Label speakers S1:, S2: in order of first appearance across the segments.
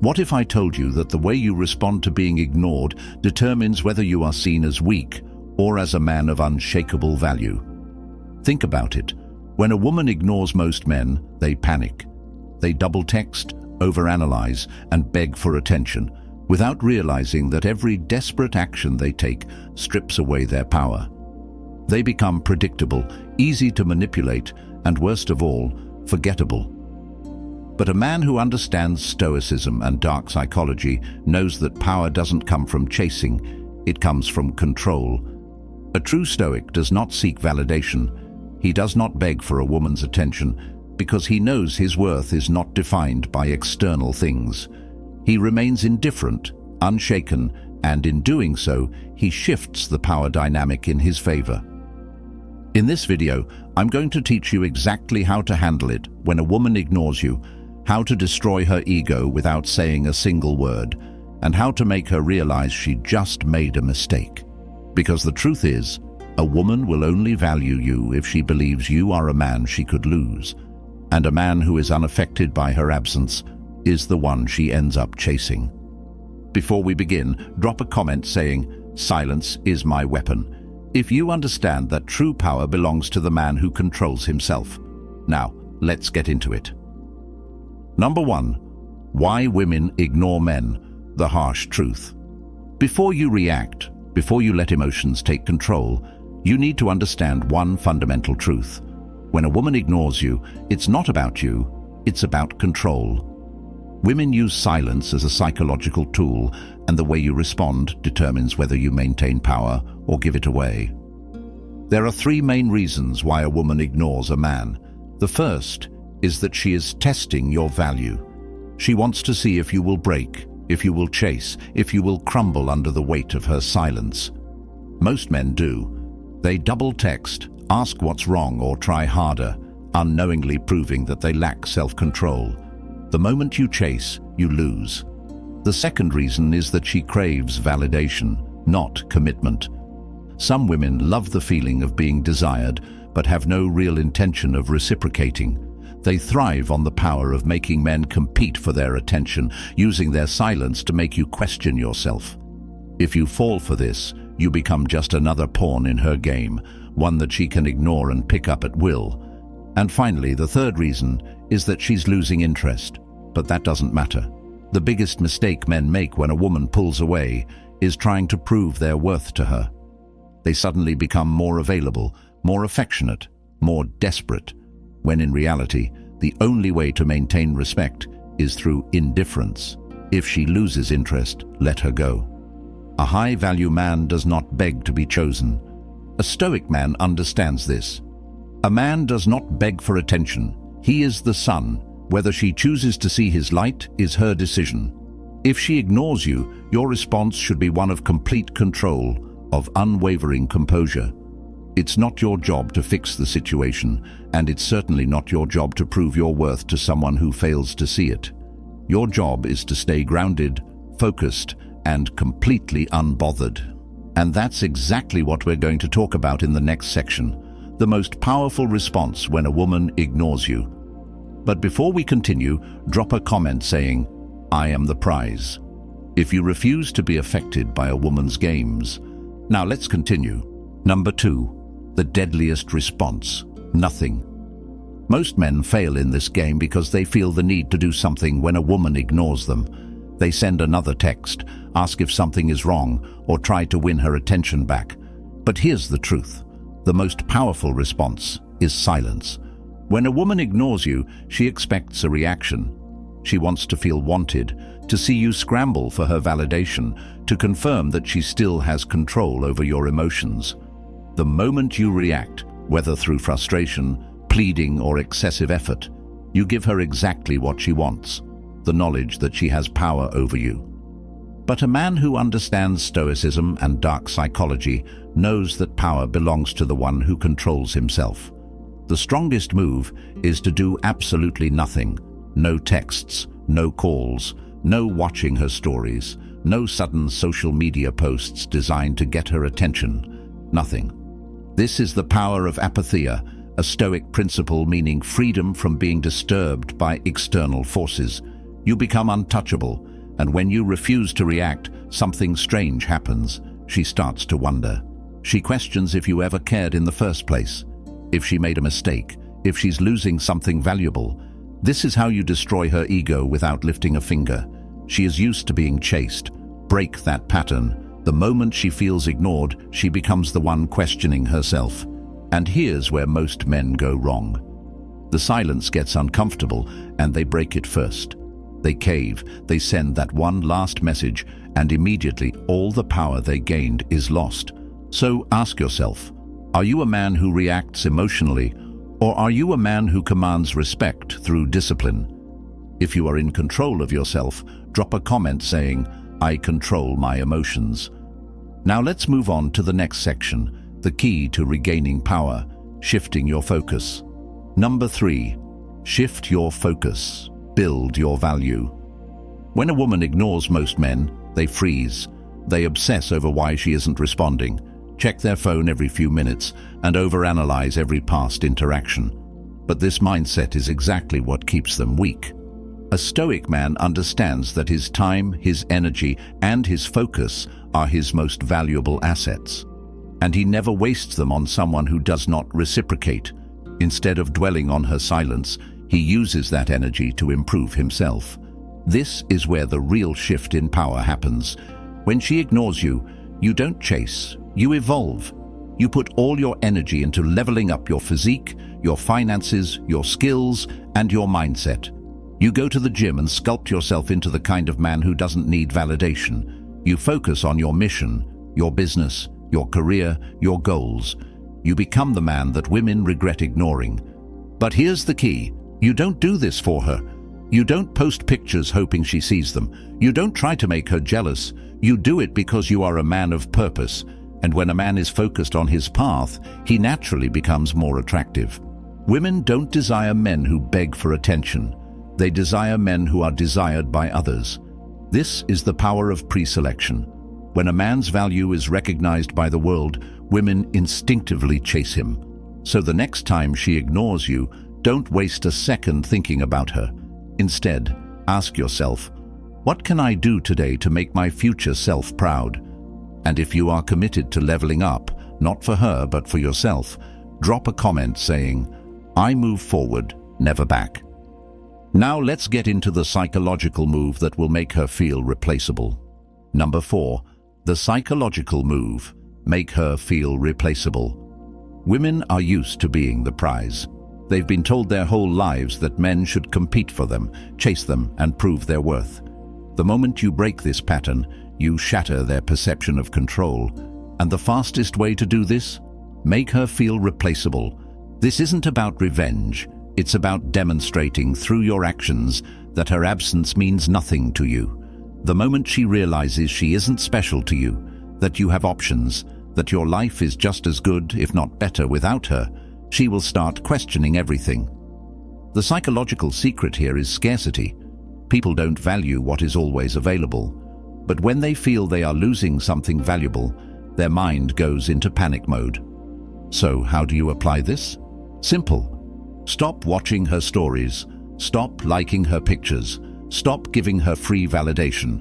S1: What if I told you that the way you respond to being ignored determines whether you are seen as weak or as a man of unshakable value? Think about it. When a woman ignores most men, they panic. They double-text, overanalyze, and beg for attention, without realizing that every desperate action they take strips away their power. They become predictable, easy to manipulate, and worst of all, forgettable. But a man who understands Stoicism and dark psychology knows that power doesn't come from chasing, it comes from control. A true Stoic does not seek validation. He does not beg for a woman's attention because he knows his worth is not defined by external things. He remains indifferent, unshaken, and in doing so, he shifts the power dynamic in his favor. In this video, I'm going to teach you exactly how to handle it when a woman ignores you, how to destroy her ego without saying a single word, and how to make her realize she just made a mistake. Because the truth is, a woman will only value you if she believes you are a man she could lose, and a man who is unaffected by her absence is the one she ends up chasing. Before we begin, drop a comment saying, "Silence is my weapon," if you understand that true power belongs to the man who controls himself. Now, let's get into it. Number 1. Why women ignore men, the harsh truth. Before you react, before you let emotions take control, you need to understand one fundamental truth. When a woman ignores you, it's not about you, it's about control. Women use silence as a psychological tool, and the way you respond determines whether you maintain power or give it away. There are 3 main reasons why a woman ignores a man. The first is that she is testing your value. She wants to see if you will break, if you will chase, if you will crumble under the weight of her silence. Most men do. They double-text, ask what's wrong, or try harder, unknowingly proving that they lack self-control. The moment you chase, you lose. The second reason is that she craves validation, not commitment. Some women love the feeling of being desired, but have no real intention of reciprocating. They thrive on the power of making men compete for their attention, using their silence to make you question yourself. If you fall for this, you become just another pawn in her game, one that she can ignore and pick up at will. And finally, the third reason is that she's losing interest. But that doesn't matter. The biggest mistake men make when a woman pulls away is trying to prove their worth to her. They suddenly become more available, more affectionate, more desperate, when in reality, the only way to maintain respect is through indifference. If she loses interest, let her go. A high-value man does not beg to be chosen. A Stoic man understands this. A man does not beg for attention. He is the sun. Whether she chooses to see his light is her decision. If she ignores you, your response should be one of complete control, of unwavering composure. It's not your job to fix the situation, and it's certainly not your job to prove your worth to someone who fails to see it. Your job is to stay grounded, focused, and completely unbothered. And that's exactly what we're going to talk about in the next section, the most powerful response when a woman ignores you. But before we continue, drop a comment saying, "I am the prize," if you refuse to be affected by a woman's games. Now let's continue. Number 2, the deadliest response, nothing. Most men fail in this game because they feel the need to do something when a woman ignores them. They send another text, ask if something is wrong, or try to win her attention back. But here's the truth. The most powerful response is silence. When a woman ignores you, she expects a reaction. She wants to feel wanted, to see you scramble for her validation, to confirm that she still has control over your emotions. The moment you react, whether through frustration, pleading, or excessive effort, you give her exactly what she wants, the knowledge that she has power over you. But a man who understands Stoicism and dark psychology knows that power belongs to the one who controls himself. The strongest move is to do absolutely nothing. No texts, no calls, no watching her stories, no sudden social media posts designed to get her attention. Nothing. This is the power of apatheia, a Stoic principle meaning freedom from being disturbed by external forces. You become untouchable, And when you refuse to react, something strange happens. She starts to wonder. She questions if you ever cared in the first place, if she made a mistake, if she's losing something valuable. This is how you destroy her ego without lifting a finger. She is used to being chased. Break that pattern. The moment she feels ignored, she becomes the one questioning herself. And here's where most men go wrong. The silence gets uncomfortable, and they break it first. They cave, they send that one last message, and immediately all the power they gained is lost. So ask yourself, are you a man who reacts emotionally, or are you a man who commands respect through discipline? If you are in control of yourself, drop a comment saying, "I control my emotions." Now let's move on to the next section, the key to regaining power, shifting your focus. Number 3, shift your focus. Build your value. When a woman ignores most men, they freeze. They obsess over why she isn't responding, check their phone every few minutes, and overanalyze every past interaction. But this mindset is exactly what keeps them weak. A Stoic man understands that his time, his energy, and his focus are his most valuable assets. And he never wastes them on someone who does not reciprocate. Instead of dwelling on her silence, he uses that energy to improve himself. This is where the real shift in power happens. When she ignores you, you don't chase, you evolve. You put all your energy into leveling up your physique, your finances, your skills, and your mindset. You go to the gym and sculpt yourself into the kind of man who doesn't need validation. You focus on your mission, your business, your career, your goals. You become the man that women regret ignoring. But here's the key. You don't do this for her. You don't post pictures hoping she sees them. You don't try to make her jealous. You do it because you are a man of purpose. And when a man is focused on his path, he naturally becomes more attractive. Women don't desire men who beg for attention. They desire men who are desired by others. This is the power of pre-selection. When a man's value is recognized by the world, women instinctively chase him. So the next time she ignores you, don't waste a second thinking about her. Instead, ask yourself, what can I do today to make my future self proud? And if you are committed to leveling up, not for her but for yourself, drop a comment saying, "I move forward, never back." Now let's get into the psychological move that will make her feel replaceable. Number 4, the psychological move, make her feel replaceable. Women are used to being the prize. They've been told their whole lives that men should compete for them, chase them, and prove their worth. The moment you break this pattern, you shatter their perception of control. And the fastest way to do this? Make her feel replaceable. This isn't about revenge. It's about demonstrating through your actions that her absence means nothing to you. The moment she realizes she isn't special to you, that you have options, that your life is just as good, if not better, without her, she will start questioning everything. The psychological secret here is scarcity. People don't value what is always available. But when they feel they are losing something valuable, their mind goes into panic mode. So how do you apply this? Simple. Stop watching her stories. Stop liking her pictures. Stop giving her free validation.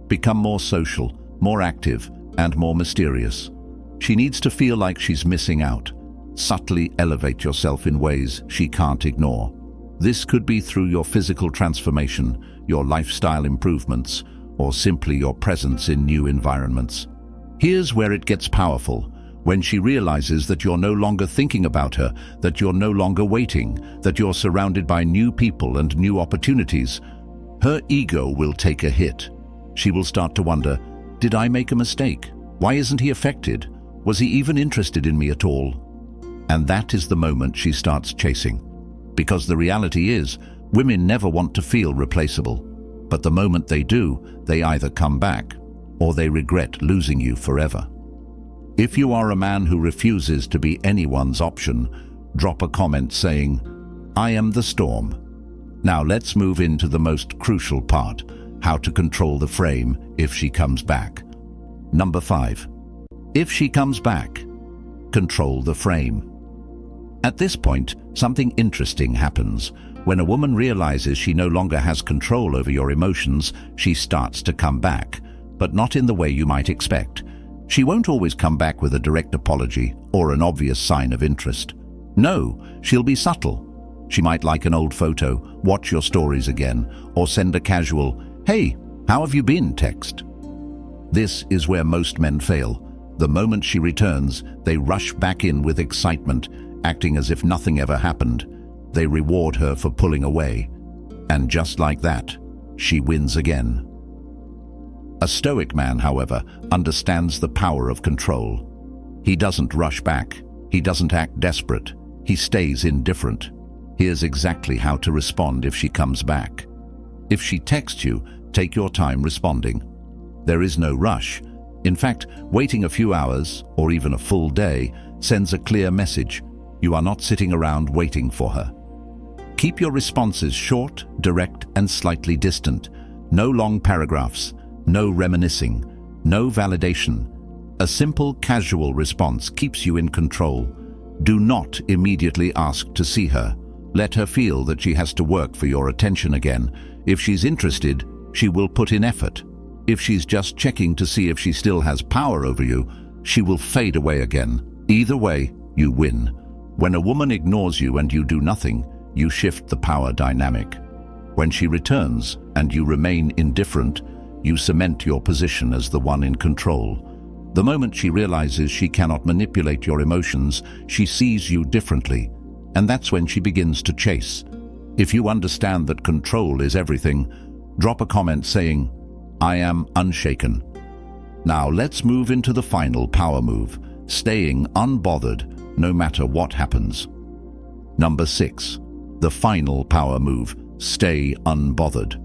S1: Become more social, more active, and more mysterious. She needs to feel like she's missing out. Subtly elevate yourself in ways she can't ignore. This could be through your physical transformation, your lifestyle improvements, or simply your presence in new environments. Here's where it gets powerful. When she realizes that you're no longer thinking about her, that you're no longer waiting, that you're surrounded by new people and new opportunities, her ego will take a hit. She will start to wonder, did I make a mistake? Why isn't he affected? Was he even interested in me at all? And that is the moment she starts chasing. Because the reality is, women never want to feel replaceable. But the moment they do, they either come back or they regret losing you forever. If you are a man who refuses to be anyone's option, drop a comment saying, "I am the storm." Now let's move into the most crucial part, how to control the frame if she comes back. Number 5. If she comes back, control the frame. At this point, something interesting happens. When a woman realizes she no longer has control over your emotions, she starts to come back, but not in the way you might expect. She won't always come back with a direct apology or an obvious sign of interest. No, she'll be subtle. She might like an old photo, watch your stories again, or send a casual, "Hey, how have you been?" text. This is where most men fail. The moment she returns, they rush back in with excitement, acting as if nothing ever happened. They reward her for pulling away. And just like that, she wins again. A Stoic man, however, understands the power of control. He doesn't rush back. He doesn't act desperate. He stays indifferent. Here's exactly how to respond if she comes back. If she texts you, take your time responding. There is no rush. In fact, waiting a few hours, or even a full day, sends a clear message. You are not sitting around waiting for her. Keep your responses short, direct, and slightly distant. No long paragraphs, no reminiscing, no validation. A simple, casual response keeps you in control. Do not immediately ask to see her. Let her feel that she has to work for your attention again. If she's interested, she will put in effort. If she's just checking to see if she still has power over you, she will fade away again. Either way, you win. When a woman ignores you and you do nothing, you shift the power dynamic. When she returns and you remain indifferent, you cement your position as the one in control. The moment she realizes she cannot manipulate your emotions, she sees you differently, and that's when she begins to chase. If you understand that control is everything, drop a comment saying, "I am unshaken." Now let's move into the final power move, staying unbothered no matter what happens. Number 6. The final power move, stay unbothered.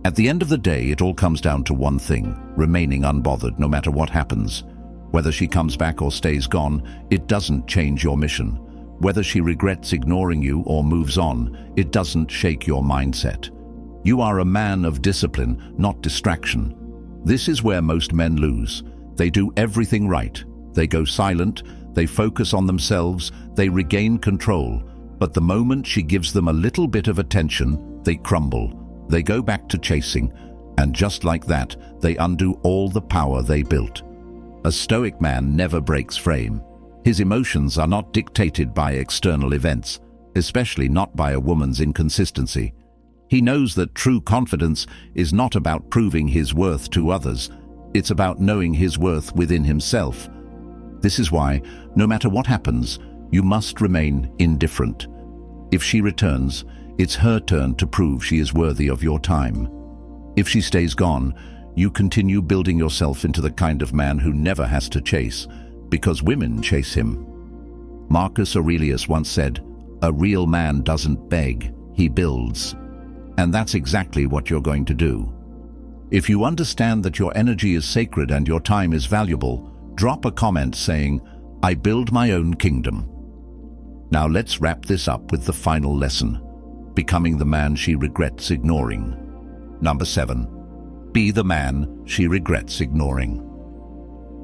S1: At the end of the day, it all comes down to one thing, remaining unbothered no matter what happens. Whether she comes back or stays gone, it doesn't change your mission. Whether she regrets ignoring you or moves on, it doesn't shake your mindset. You are a man of discipline, not distraction. This is where most men lose. They do everything right. They go silent, they focus on themselves, they regain control. But the moment she gives them a little bit of attention, they crumble. They go back to chasing, and just like that, they undo all the power they built. A Stoic man never breaks frame. His emotions are not dictated by external events, especially not by a woman's inconsistency. He knows that true confidence is not about proving his worth to others. It's about knowing his worth within himself. This is why, no matter what happens, you must remain indifferent. If she returns, it's her turn to prove she is worthy of your time. If she stays gone, you continue building yourself into the kind of man who never has to chase, because women chase him. Marcus Aurelius once said, "A real man doesn't beg, he builds." And that's exactly what you're going to do. If you understand that your energy is sacred and your time is valuable, drop a comment saying, "I build my own kingdom." Now let's wrap this up with the final lesson, becoming the man she regrets ignoring. Number 7. Be the man she regrets ignoring.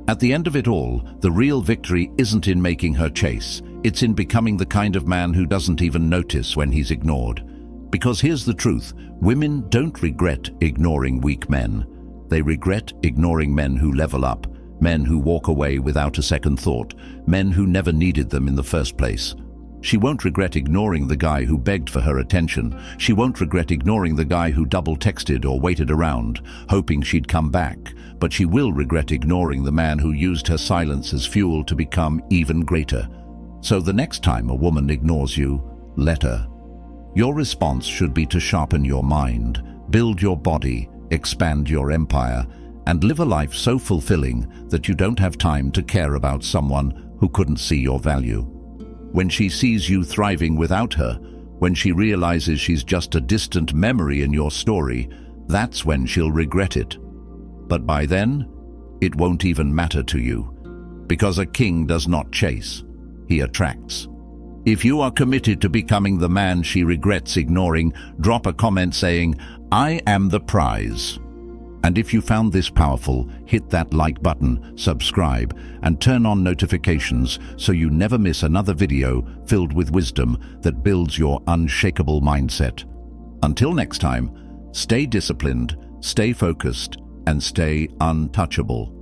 S1: At the end of it all, the real victory isn't in making her chase. It's in becoming the kind of man who doesn't even notice when he's ignored. Because here's the truth, women don't regret ignoring weak men. They regret ignoring men who level up, men who walk away without a second thought, men who never needed them in the first place. She won't regret ignoring the guy who begged for her attention. She won't regret ignoring the guy who double-texted or waited around, hoping she'd come back. But she will regret ignoring the man who used her silence as fuel to become even greater. So the next time a woman ignores you, let her. Your response should be to sharpen your mind, build your body, expand your empire, and live a life so fulfilling that you don't have time to care about someone who couldn't see your value. When she sees you thriving without her, when she realizes she's just a distant memory in your story, that's when she'll regret it. But by then, it won't even matter to you. Because a king does not chase, he attracts. If you are committed to becoming the man she regrets ignoring, drop a comment saying, "I am the prize." And if you found this powerful, hit that like button, subscribe, and turn on notifications so you never miss another video filled with wisdom that builds your unshakable mindset. Until next time, stay disciplined, stay focused, and stay untouchable.